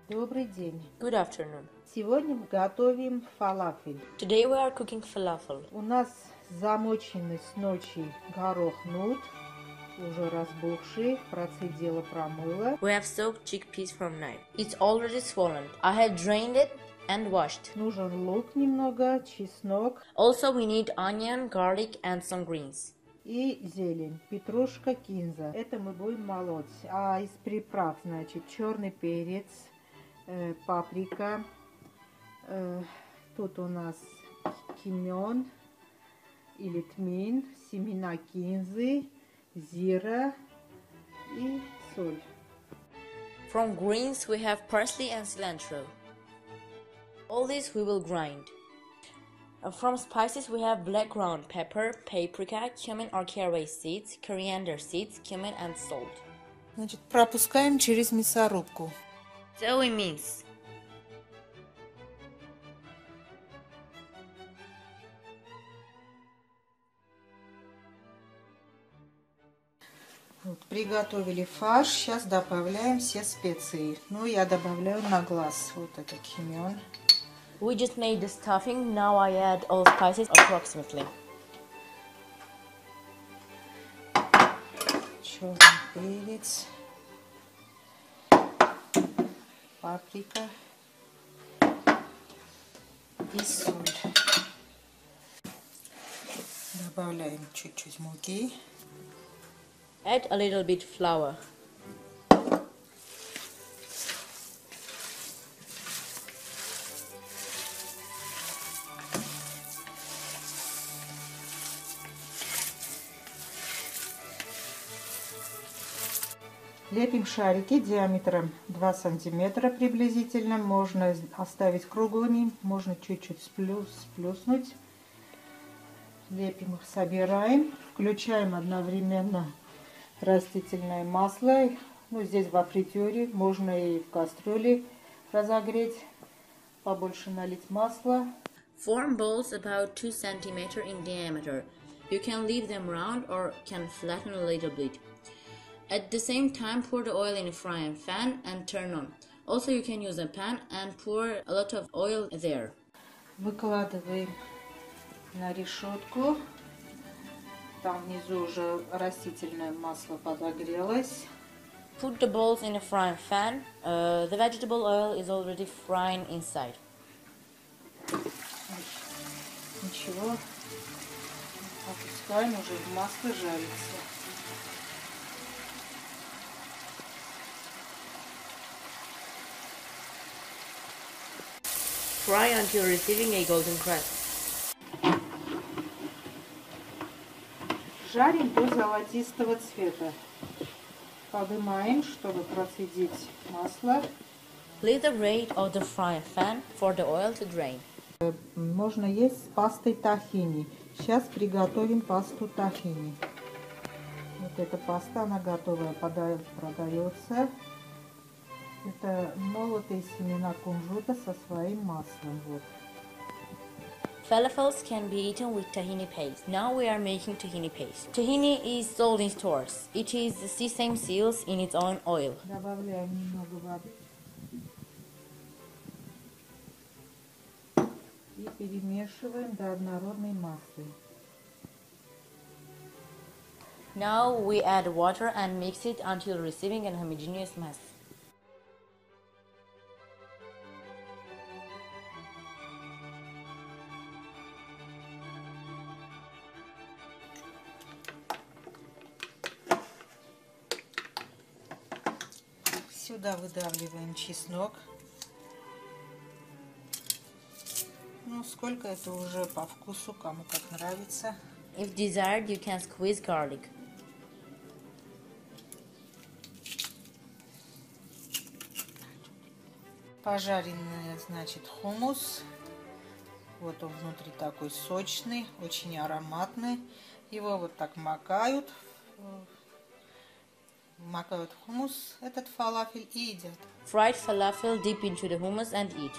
Добрый день. Good afternoon. Сегодня мы готовим фалафель. Today we are cooking falafel. У нас замоченный с ночи горох нут, уже разбухший, процедила, промыла. We have soaked chickpeas from night. It's already swollen. I have drained it and washed. Нужен лук немного, чеснок Also we need onion, garlic and some greens. и зелень, петрушка, кинза. Это мы будем молоть. А из приправ, значит, черный перец, паприка. Тут у нас кимён или тмин, семена кинзы, зира и соль. From greens we have parsley and cilantro. All this we will grind. From spices we have black ground pepper, paprika, cumin or caraway seeds, coriander seeds, cumin and salt. Значит, пропускаем через мясорубку. So we mince. Вот, приготовили фарш, сейчас добавляем все специи. Ну, я добавляю на глаз. Вот это кимён. We just made the stuffing, now I add all spices approximately. Черный перец, паприка и соль. Добавляем чуть-чуть муки. Add a little bit flour. Лепим шарики диаметром 2 сантиметра приблизительно. Можно оставить круглыми, можно чуть-чуть сплюснуть. Лепим их, собираем. Включаем одновременно растительное масло. Ну, здесь в фритюре, можно и в кастрюле разогреть. Побольше налить масла. Form balls about 2 cm in diameter. You can leave them round or can flatten a little bit. At the same time, pour the oil in a frying pan and turn on. Also, you can use a pan and pour a lot of oil there. Выкладываем на решетку. Там внизу уже растительное масло подогрелось. Put the balls in a frying pan. The vegetable oil is already frying inside. Ничего. Опускаем, уже в масло жарится. Fry until receiving a golden crust. Жарим до золотистого цвета. Поднимаем, чтобы процедить масло. Leave the weight of the frying pan for the oil to drain. Можно есть с пастой тахини. Сейчас приготовим пасту тахини. Вот эта паста, она готовая, продается. Это молотые семена кунжута со своим маслом. Вот. Falafels can be eaten with tahini paste. Now we are making tahini paste. Tahini is sold in stores. It is sesame seeds in its own oil. Добавляем немного воды. И перемешиваем до однородной массы. Now we add water and mix it until receiving a homogeneous mass. Сюда выдавливаем чеснок. Ну, сколько это уже по вкусу, кому как нравится. If desired, you can squeeze garlic. Пожаренный, значит, хумус. Вот он внутри такой сочный, очень ароматный. Его вот так макают в хумус этот фалафель и едят. Fried falafel dip into the hummus and eat.